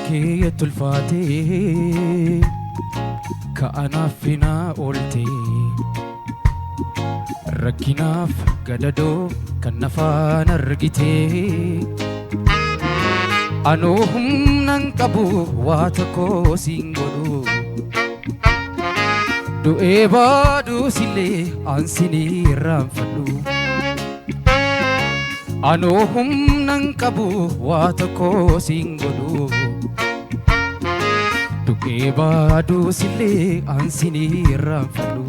kee tulfaatee ka'anaaf finaa ooltee rakkinaaf gadadoo kan nafaan argitee anoo humnan qabu waa tokko siin godhu du'ee baaduu sillee ansinii irraanfadhu anoo humnan qabu waa tokko siin godhu du'ee baaduu sillee ansinii irraanfadhu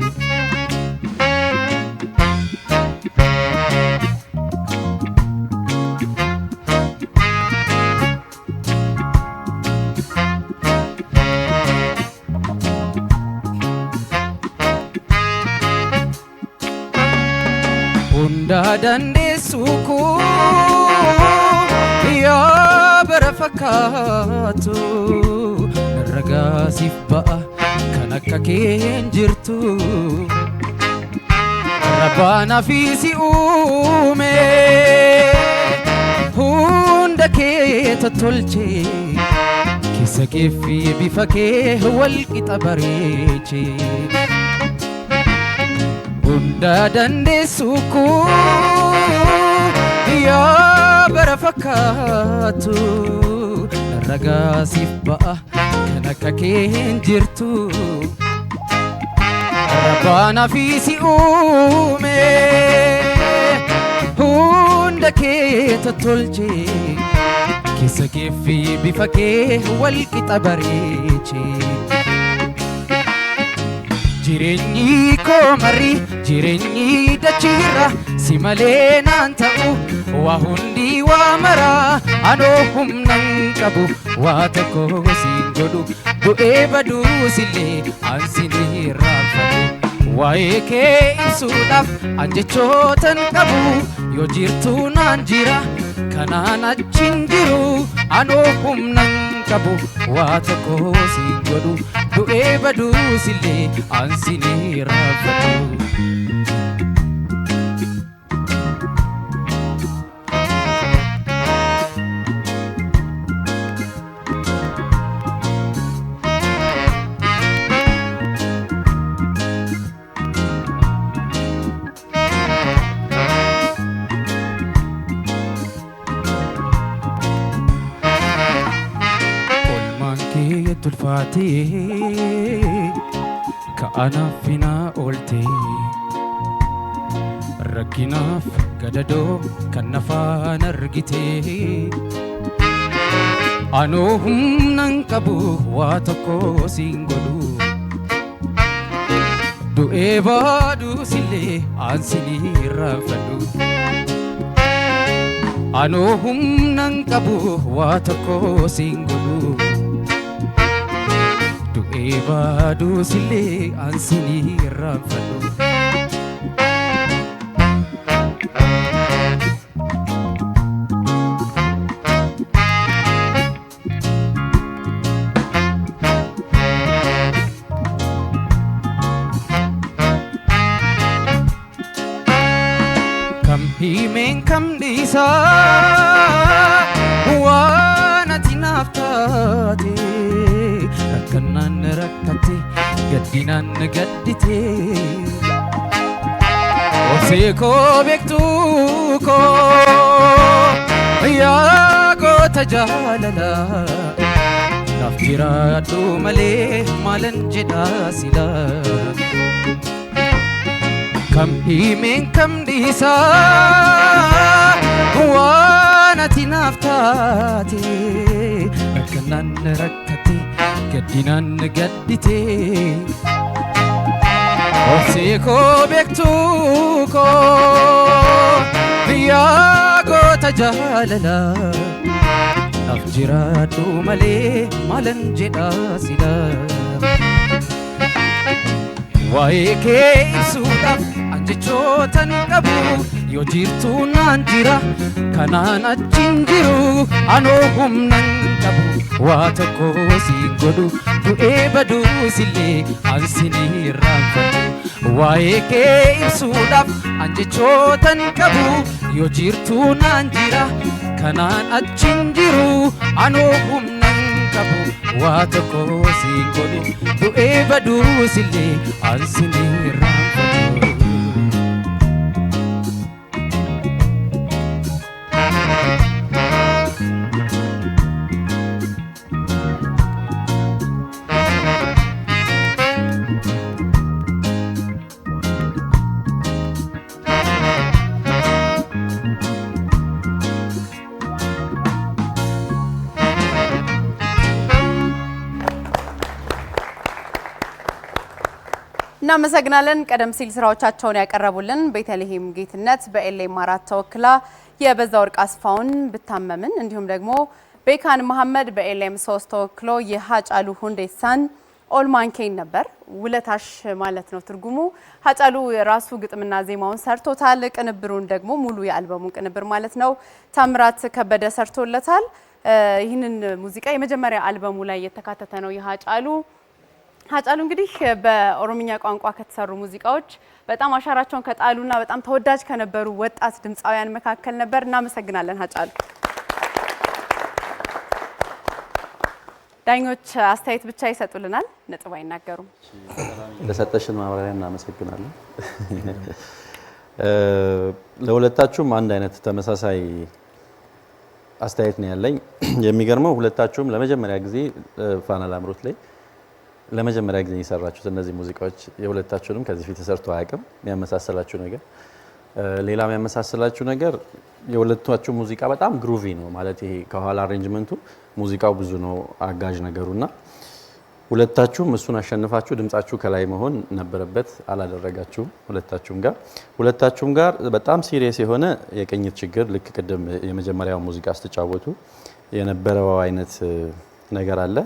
hunda dandeessuuku yaa bara fakkaatu ragaasiif ba'a kan akka keen jirtu rabbaana fi si uume hunda kee tottolche keessa kee fi bifa kee wal qixa bareeche hunda dandeessuuku yaa bara fakkaatu ragaasiif ba'a kan akka keen jirtu rabbaana fi si uume hunda kee tottolche keessa kee fi bifa kee wal qixa bareeche jireenyi koo marii jireenyi dachiirra si malee naan ta'u waa hundi waa maraa anoo humnan qabu waa tokko siin godhu du'ee baduu sillee ansinii irraanfadhu waa'ee kee ibsuudhaaf an jechootan qabu yoo jirtuu naan jira kanaan achiin jiru anoo humnan qabu waa tokko siin godhu du'ee baduu sillee ansinii irraanfadhu tulfaatee ka'anaaf finaa ooltee rakkinaaf gadadoo kan nafaan argitee anoo humnan qabu waa tokko siin godhu du'ee baaduu sillee ansinii irraanfadhu anoo humnan qabu waa tokko siin godhu du'ee baaduu sillee ansinii irraanfadhu kam himeen kam dhiisaa waan ati naaf taate rakkanaan rakkate gaddinaan gaddite obsee koo beektuu koo yaa goota jaalala naaf jiraadhu malee maalan jedhaa silaa kam himeen kam dhiisaa waan ati naaf taate rakkanaan rakkate gaddinaan gaddite obsee koo beektuu koo yaa goota jaalala naaf jiraadhu malee maalan jedhaa silaa waa'ee kee ibsuudhaaf an jechootan qabu yoo jirtuu naan jira kanaan achiin jiru anoo humnan qabu waa tokko siin godhu du'ee baduu sillee ansinii irraanfadhu waa'ee kee ibsuudhaaf an jechootan qabu yoo jirtuu naan jira kanaan achiin jiru anoo humnan qabu waa tokko siin godhu du'ee baduusillee ansinii irraanfatu. እናመሰግናለን። ቀደም ሲል ስራዎቻቸውን ያቀረቡልን ቤተልሔም ጌትነት በኤልኤም 4 ተወክላ የበዛው ወርቅ አስፋውን ብታመምን እንዲሁም ደግሞ ቤካን መሐመድ በኤልኤም 3 ተወክሎ የሃጫሉ ሁንዴሳን ኦልማንኬን ነበር። ውለታሽ ማለት ነው ትርጉሙ። ሃጫሉ የራሱ ግጥምና ዜማውን ሰርቶታል። ቅንብሩን ደግሞ ሙሉ የአልበሙን ቅንብር ማለት ነው ታምራት ከበደ ሰርቶለታል። ይህንን ሙዚቃ የመጀመሪያ አልበሙ ላይ የተካተተ ነው የሃጫሉ እንግዲህ በኦሮምኛ ቋንቋ ከተሰሩ ሙዚቃዎች በጣም አሻራቸውን ከጣሉና በጣም ተወዳጅ ከነበሩ ወጣት ድምፃውያን መካከል ነበር። እናመሰግናለን ሃጫሉ። ዳኞች አስተያየት ብቻ ይሰጡልናል፣ ነጥብ አይናገሩም። ለሰጠሽን ማብራሪያ እናመሰግናለን። ለሁለታችሁም አንድ አይነት ተመሳሳይ አስተያየት ነው ያለኝ። የሚገርመው ሁለታችሁም ለመጀመሪያ ጊዜ ፋና ላምሮት ላይ ለመጀመሪያ ጊዜ የሰራችሁት እነዚህ ሙዚቃዎች የሁለታችሁንም ከዚህ ፊት ተሰርቶ አያውቅም። የሚያመሳስላችሁ ነገር ሌላ የሚያመሳስላችሁ ነገር የሁለታችሁ ሙዚቃ በጣም ግሩቪ ነው ማለት ይሄ ከኋላ አሬንጅመንቱ ሙዚቃው ብዙ ነው አጋዥ ነገሩና ሁለታችሁም እሱን አሸንፋችሁ ድምጻችሁ ከላይ መሆን ነበረበት፣ አላደረጋችሁም። ሁለታችሁም ጋር በጣም ሲሪየስ የሆነ የቅኝት ችግር ልክ ቅድም የመጀመሪያው ሙዚቃ ስትጫወቱ የነበረው አይነት ነገር አለ።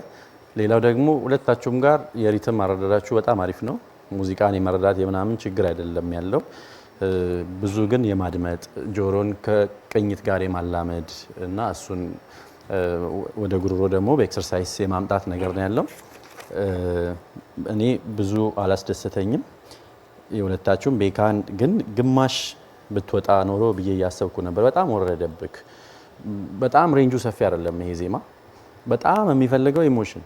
ሌላው ደግሞ ሁለታችሁም ጋር የሪትም አረዳዳችሁ በጣም አሪፍ ነው። ሙዚቃን የመረዳት የምናምን ችግር አይደለም ያለው፣ ብዙ ግን የማድመጥ ጆሮን ከቅኝት ጋር የማላመድ እና እሱን ወደ ጉሮሮ ደግሞ በኤክሰርሳይዝ የማምጣት ነገር ነው ያለው። እኔ ብዙ አላስደሰተኝም። የሁለታችሁም ቤካን ግን ግማሽ ብትወጣ ኖሮ ብዬ እያሰብኩ ነበር። በጣም ወረደብክ። በጣም ሬንጁ ሰፊ አይደለም ይሄ ዜማ። በጣም የሚፈልገው ኢሞሽን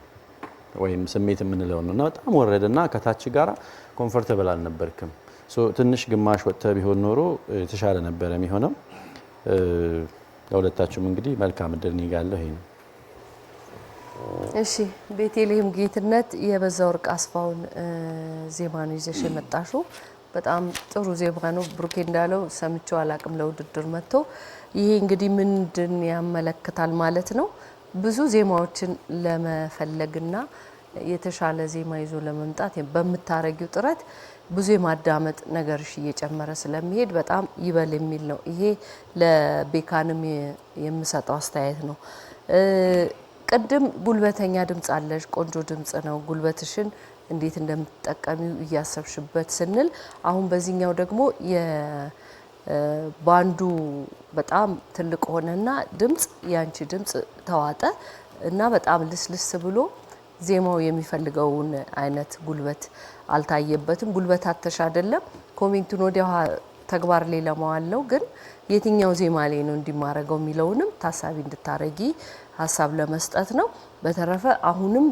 ወይም ስሜት የምንለው ነው እና በጣም ወረደና ከታች ጋራ ኮምፎርታብል አልነበርክም። ትንሽ ግማሽ ወጥተ ቢሆን ኖሮ የተሻለ ነበር የሚሆነው። ለሁለታችሁም እንግዲህ መልካም እድል ይጋለሁ። ይሄ ነው። እሺ ቤተልሔም ጌትነት የበዛው ወርቅ አስፋውን ዜማ ነው ይዘሽ የመጣሽው። በጣም ጥሩ ዜማ ነው። ብሩኬ እንዳለው ሰምቼው አላቅም ለውድድር መጥቶ። ይሄ እንግዲህ ምንድን ያመለክታል ማለት ነው? ብዙ ዜማዎችን ለመፈለግና የተሻለ ዜማ ይዞ ለመምጣት በምታረጊው ጥረት ብዙ የማዳመጥ ነገርሽ እየጨመረ ስለሚሄድ በጣም ይበል የሚል ነው። ይሄ ለቤካንም የምሰጠው አስተያየት ነው። ቅድም ጉልበተኛ ድምጽ አለሽ፣ ቆንጆ ድምጽ ነው። ጉልበትሽን እንዴት እንደምትጠቀሚው እያሰብሽበት ስንል አሁን በዚህኛው ደግሞ ባንዱ በጣም ትልቅ ሆነና ድምጽ ያንቺ ድምጽ ተዋጠ እና በጣም ልስልስ ብሎ ዜማው የሚፈልገውን አይነት ጉልበት አልታየበትም። ጉልበት አተሽ አይደለም ኮሜንቱን ወዲያ ተግባር ላይ ለማዋል ነው። ግን የትኛው ዜማ ላይ ነው እንዲማረገው የሚለውንም ታሳቢ እንድታረጊ ሀሳብ ለመስጠት ነው። በተረፈ አሁንም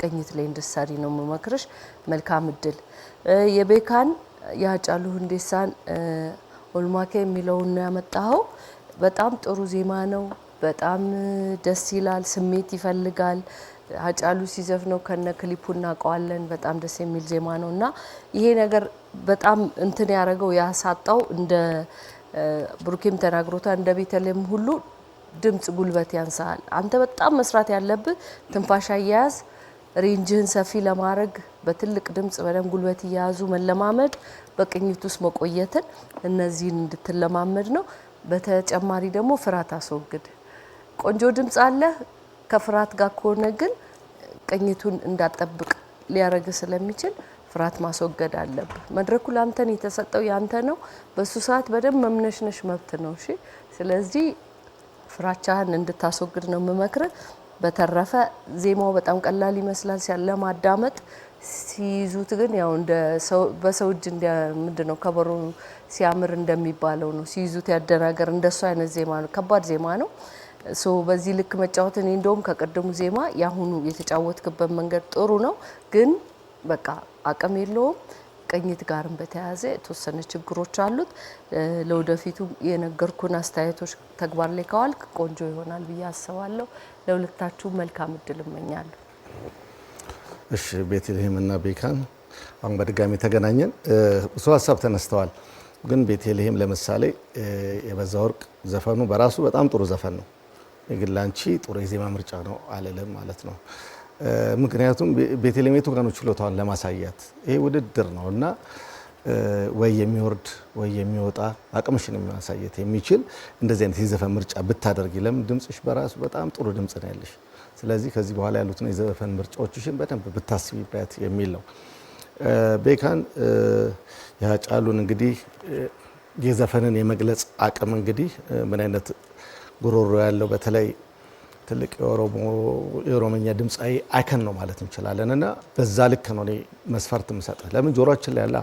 ቅኝት ላይ እንድትሰሪ ነው መመክርሽ። መልካም እድል። የቤካን የሃጫሉ ሁንዴሳን ኦልማኬ የሚለውን ነው ያመጣኸው። በጣም ጥሩ ዜማ ነው። በጣም ደስ ይላል። ስሜት ይፈልጋል። ሃጫሉ ሲዘፍነው ከነ ክሊፑ እናውቀዋለን። በጣም ደስ የሚል ዜማ ነው እና ይሄ ነገር በጣም እንትን ያደረገው ያሳጣው እንደ ብሩኬም ተናግሮታል። እንደ ቤተልሔም ሁሉ ድምጽ ጉልበት ያንሳል። አንተ በጣም መስራት ያለብህ ትንፋሽ አያያዝ ሬንጅህን ሰፊ ለማድረግ በትልቅ ድምጽ በደም ጉልበት እያያዙ መለማመድ፣ በቅኝት ውስጥ መቆየትን እነዚህን እንድትለማመድ ነው። በተጨማሪ ደግሞ ፍርሃት አስወግድ። ቆንጆ ድምጽ አለ። ከፍርሃት ጋር ከሆነ ግን ቅኝቱን እንዳጠብቅ ሊያረግ ስለሚችል ፍርሃት ማስወገድ አለብህ። መድረኩ ላንተን የተሰጠው ያንተ ነው። በሱ ሰዓት በደንብ መምነሽነሽ መብት ነው። እሺ፣ ስለዚህ ፍራቻህን እንድታስወግድ ነው የምመክር። በተረፈ ዜማው በጣም ቀላል ይመስላል ለማዳመጥ፣ ሲይዙት ግን ያው እንደ በሰው እጅ ምንድነው ከበሮ ሲያምር እንደሚባለው ነው። ሲይዙት ያደናገር እንደሱ አይነት ዜማ ነው። ከባድ ዜማ ነው። በዚህ ልክ መጫወት እኔ እንደውም ከቀደሙ ዜማ ያሁኑ የተጫወትክበት መንገድ ጥሩ ነው፣ ግን በቃ አቅም የለውም። ቅኝት ጋርም በተያያዘ የተወሰነ ችግሮች አሉት። ለወደፊቱ የነገርኩን አስተያየቶች ተግባር ላይ ካዋልክ ቆንጆ ይሆናል ብዬ አስባለሁ። ለሁለታችሁ መልካም እድል እመኛለሁ። እሺ ቤተልሔም እና ቤካን አሁን በድጋሚ ተገናኘን። ብዙ ሀሳብ ተነስተዋል። ግን ቤተልሔም ለምሳሌ የበዛ ወርቅ ዘፈኑ በራሱ በጣም ጥሩ ዘፈን ነው። ግን ላንቺ ጥሩ የዜማ ምርጫ ነው አልልም ማለት ነው። ምክንያቱም ቤተልሔም የቱ ጋር ነው ችሎታውን ለማሳየት ይሄ ውድድር ነው እና ወይ የሚወርድ ወይ የሚወጣ አቅምሽን ማሳየት የሚችል እንደዚህ አይነት የዘፈን ምርጫ ብታደርጊ፣ ለምን ድምጽሽ በራሱ በጣም ጥሩ ድምጽ ነው ያለሽ። ስለዚህ ከዚህ በኋላ ያሉትን የዘፈን ምርጫዎችሽን በደንብ ብታስቢበት የሚል ነው። ቤካን ያጫሉን እንግዲህ የዘፈንን የመግለጽ አቅም እንግዲህ ምን አይነት ጉሮሮ ያለው በተለይ ትልቅ የኦሮሞኛ ድምጻዊ አይከን ነው ማለት እንችላለን እና በዛ ልክ ነው እኔ መስፈርት የምሰጠው። ለምን ጆሮአችን ላይ ያለ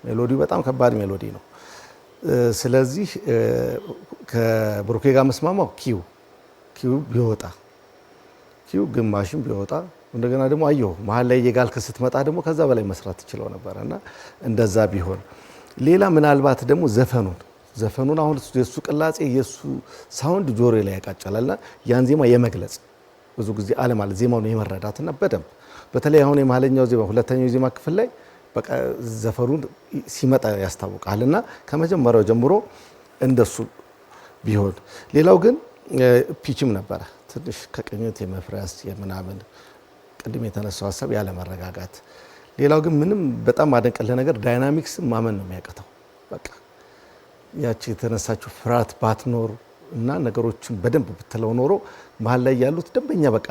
ሜሎዲው በጣም ከባድ ሜሎዲ ነው። ስለዚህ ከብሩኬ ጋር መስማማው ኪው ቢወጣ ኪው ግማሽም ቢወጣ እንደገና ደግሞ አየሁ መሀል ላይ የጋልክ ስትመጣ ደግሞ ከዛ በላይ መስራት ትችለው ነበር እና እንደዛ ቢሆን ሌላ ምናልባት ደግሞ ዘፈኑን አሁን የሱ ቅላጼ የሱ ሳውንድ ጆሮ ላይ ያቃጨላልና ያን ዜማ የመግለጽ ብዙ ጊዜ ማለት ዜማውን የመረዳትና በደንብ በተለይ አሁን የመሀለኛው ዜማ ሁለተኛው ዜማ ክፍል ላይ በቃ ዘፈኑን ሲመጣ ያስታውቃልና ከመጀመሪያው ጀምሮ እንደሱ ቢሆን። ሌላው ግን ፒችም ነበረ ትንሽ ከቅኝት የመፍረስ የምናምን ቅድም የተነሳው ሀሳብ ያለ መረጋጋት። ሌላው ግን ምንም በጣም ማደንቀልህ ነገር ዳይናሚክስ ማመን ነው የሚያቀተው። በቃ ያቺ የተነሳችው ፍርሃት ባትኖር እና ነገሮችን በደንብ ብትለው ኖሮ መሀል ላይ ያሉት ደንበኛ በቃ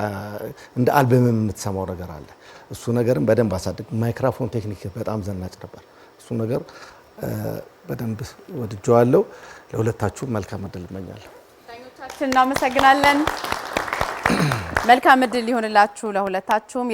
እንደ አልበም የምትሰማው ነገር አለ። እሱ ነገርን በደንብ አሳድግ። ማይክሮፎን ቴክኒክ በጣም ዘናጭ ነበር። እሱ ነገር በደንብ ወድጀዋለሁ። ለሁለታችሁ መልካም እድል እመኛለሁ። ዳኞቻችን እናመሰግናለን። መልካም እድል ይሆንላችሁ ለሁለታችሁም።